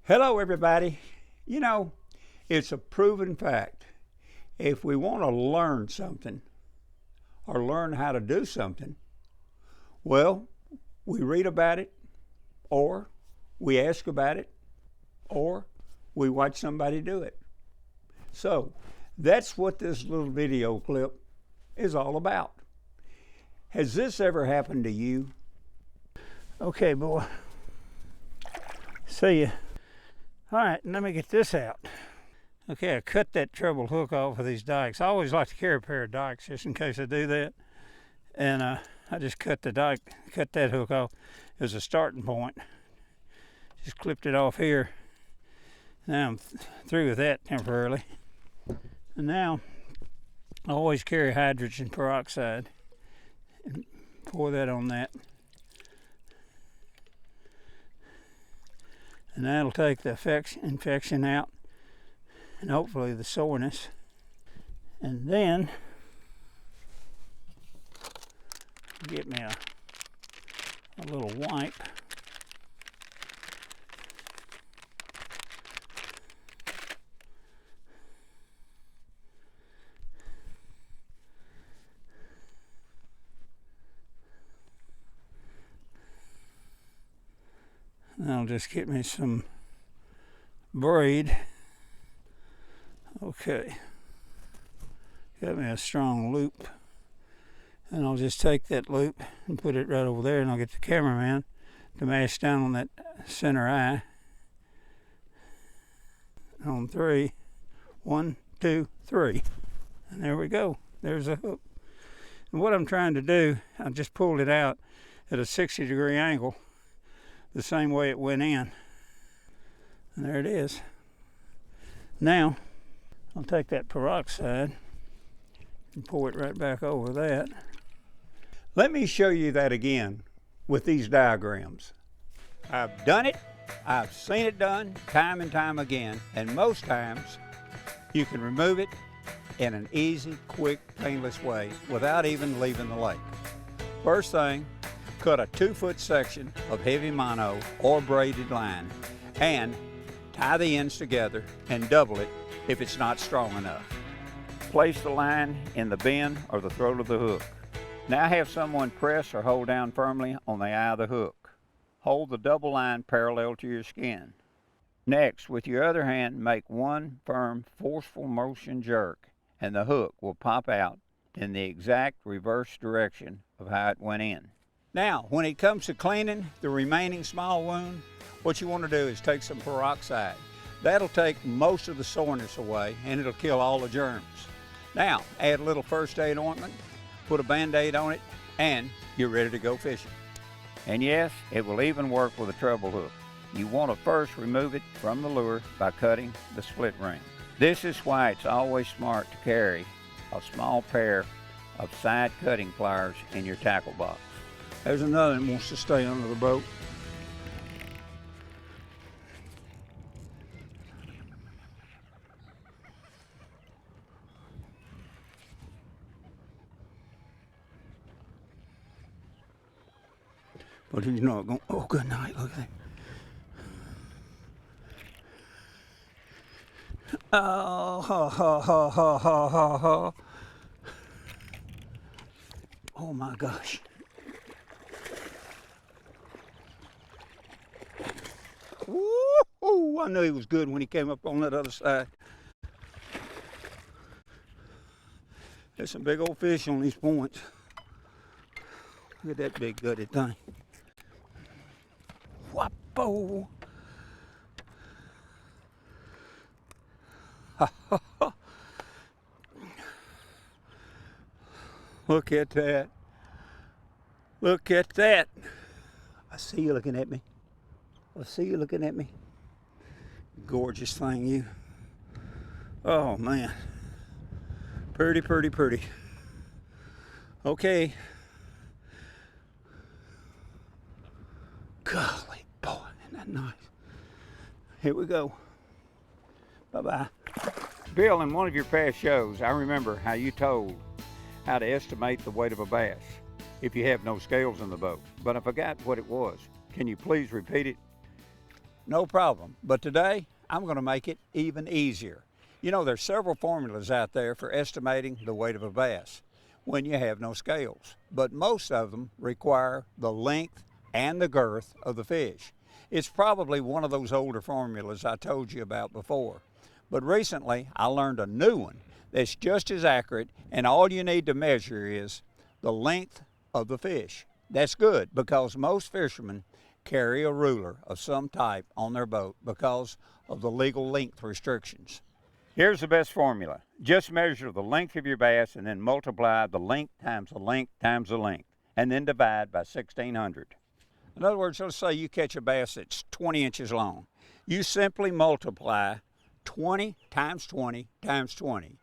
Hello, everybody. You know, it's a proven fact. If we want to learn something or learn how to do something, well, we read about it, or we ask about it, or we watch somebody do it. So that's what this little video clip is all about. Has this ever happened to you? Okay, boy. See ya. All right, let me get this out. Okay, I cut that treble hook off of these dikes. I always like to carry a pair of dikes just in case I do that. And I just cut that hook off as a starting point. Just clipped it off here. Now I'm through with that temporarily. And now I always carry hydrogen peroxide and pour that on that. And that'll take the infection out and hopefully the soreness. And then get me a little wipe. That'll just get me some braid. Okay, got me a strong loop, and I'll just take that loop and put it right over there, and I'll get the cameraman to mash down on that center eye. On 3, 1, 2, 3, and there we go. There's a hook. And what I'm trying to do, I just pulled it out at a 60-degree angle, the same way it went in. And there it is. Now, I'll take that peroxide and pour it right back over that. Let me show you that again with these diagrams. I've done it, I've seen it done time and time again, and most times you can remove it in an easy, quick, painless way without even leaving the lake. First thing, cut a 2-foot section of heavy mono or braided line and tie the ends together and double it if it's not strong enough. Place the line in the bend or the throat of the hook. Now have someone press or hold down firmly on the eye of the hook. Hold the double line parallel to your skin. Next, with your other hand, make one firm, forceful motion jerk, and the hook will pop out in the exact reverse direction of how it went in. Now, when it comes to cleaning the remaining small wound, what you want to do is take some peroxide. That'll take most of the soreness away, and it'll kill all the germs. Now, add a little first aid ointment, put a Band-Aid on it, and you're ready to go fishing. And yes, it will even work with a treble hook. You want to first remove it from the lure by cutting the split ring. This is why it's always smart to carry a small pair of side cutting pliers in your tackle box. There's another that wants to stay under the boat. But he's not going. Oh, good night. Look at that. Oh, ha, ha, ha, ha, ha, ha, ha. Oh my gosh. Woo! I knew he was good when he came up on that other side. There's some big old fish on these points. Look at that big gutted thing. Whoppo! Look at that. Look at that. I see you looking at me. I see you looking at me. Gorgeous thing, you. Oh, man. Pretty, pretty, pretty. Okay. Golly, boy, isn't that nice? Here we go. Bye-bye. Bill, in one of your past shows, I remember how you told how to estimate the weight of a bass if you have no scales in the boat, but I forgot what it was. Can you please repeat it? no problem. But today, I'm going to make it even easier. You know, there's several formulas out there for estimating the weight of a bass when you have no scales, but most of them require the length and the girth of the fish. It's probably one of those older formulas I told you about before, but recently I learned a new one that's just as accurate, and all you need to measure is the length of the fish. That's good because most fishermen carry a ruler of some type on their boat because of the legal length restrictions. Here's the best formula. Just measure the length of your bass and then multiply the length times the length times the length, and then divide by 1600. In other words, let's say you catch a bass that's 20 inches long. You simply multiply 20 times 20 times 20,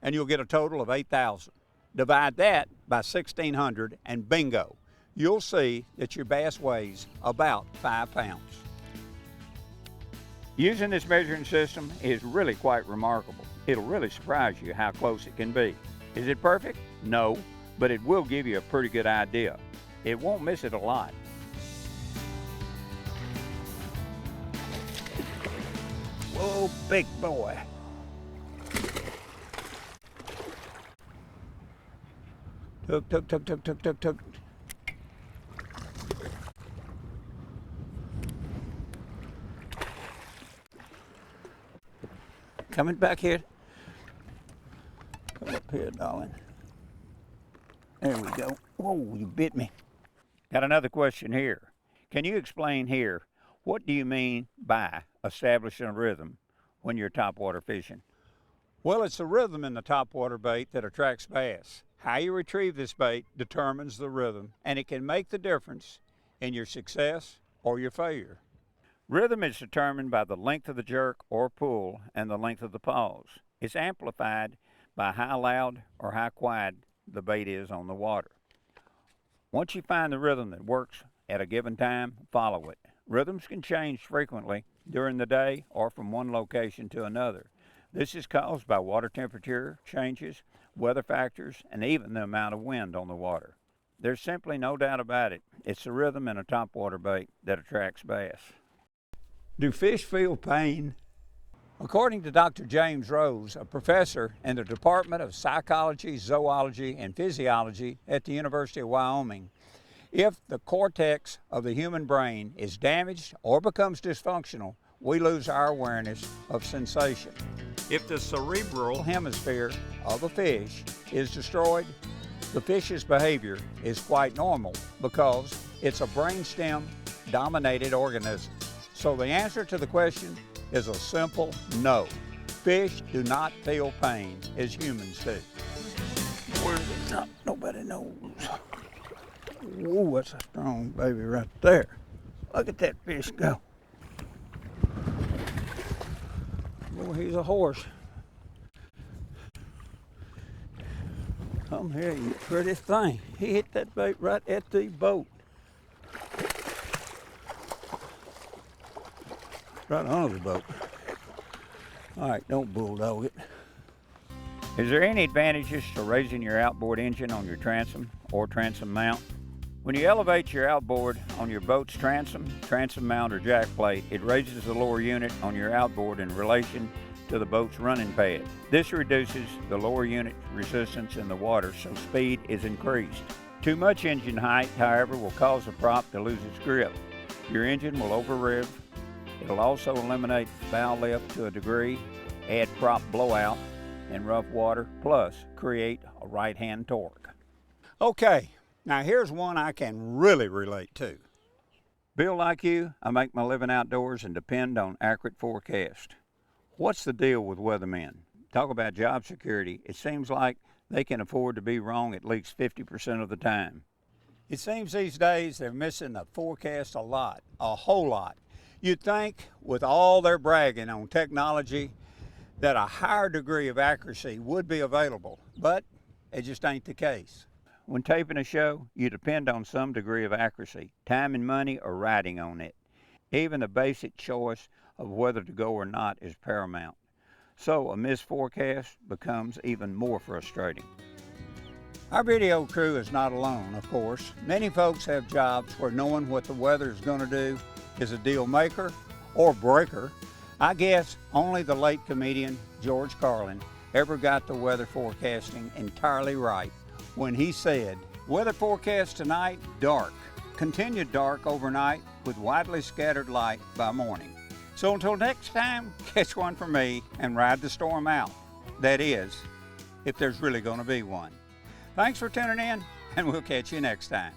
and you'll get a total of 8,000. Divide that by 1600 and bingo, you'll see that your bass weighs about 5 pounds. Using this measuring system is really quite remarkable. It'll really surprise you how close it can be. Is it perfect? No, but it will give you a pretty good idea. It won't miss it a lot. Whoa, big boy. Tuk, tuk, tuk, tuk, tuk, tuk, tuk. Coming back here. Come up here, darling. There we go. Whoa, you bit me. Got another question here. Can you explain here, what do you mean by establishing a rhythm when you're topwater fishing? Well, it's the rhythm in the topwater bait that attracts bass. How you retrieve this bait determines the rhythm, and it can make the difference in your success or your failure. Rhythm is determined by the length of the jerk or pull and the length of the pause. It's amplified by how loud or how quiet the bait is on the water. Once you find the rhythm that works at a given time, follow it. Rhythms can change frequently during the day or from one location to another. This is caused by water temperature changes, weather factors, and even the amount of wind on the water. There's simply no doubt about it. It's the rhythm in a topwater bait that attracts bass. Do fish feel pain? According to Dr. James Rose, a professor in the Department of Psychology, Zoology, and Physiology at the University of Wyoming, if the cortex of the human brain is damaged or becomes dysfunctional, we lose our awareness of sensation. If the cerebral hemisphere of a fish is destroyed, the fish's behavior is quite normal because it's a brainstem-dominated organism. So the answer to the question is a simple no. Fish do not feel pain as humans do. Where's it? No, nobody knows. Whoa, that's a strong baby right there. Look at that fish go. Oh, he's a horse. Come here, you pretty thing. He hit that bait right at the boat. Right under the boat. All right, don't bulldog it. Is there any advantages to raising your outboard engine on your transom or transom mount? When you elevate your outboard on your boat's transom mount, or jack plate, it raises the lower unit on your outboard in relation to the boat's running pad. This reduces the lower unit resistance in the water, so speed is increased. Too much engine height, however, will cause the prop to lose its grip. Your engine will over-rev. It'll also eliminate bow lift to a degree, add prop blowout in rough water, plus create a right-hand torque. Okay, now here's one I can really relate to. Bill, like you, I make my living outdoors and depend on accurate forecast. What's the deal with weathermen? Talk about job security. It seems like they can afford to be wrong at least 50% of the time. It seems these days they're missing the forecast a whole lot. You'd think with all their bragging on technology that a higher degree of accuracy would be available, but it just ain't the case. When taping a show, you depend on some degree of accuracy. Time and money are riding on it. Even the basic choice of whether to go or not is paramount. So a missed forecast becomes even more frustrating. Our video crew is not alone, of course. Many folks have jobs where knowing what the weather is going to do is a deal maker or breaker. I guess only the late comedian George Carlin ever got the weather forecasting entirely right when he said, "Weather forecast tonight, dark. Continued dark overnight with widely scattered light by morning." So until next time, catch one from me and ride the storm out. That is, if there's really going to be one. Thanks for tuning in, and we'll catch you next time.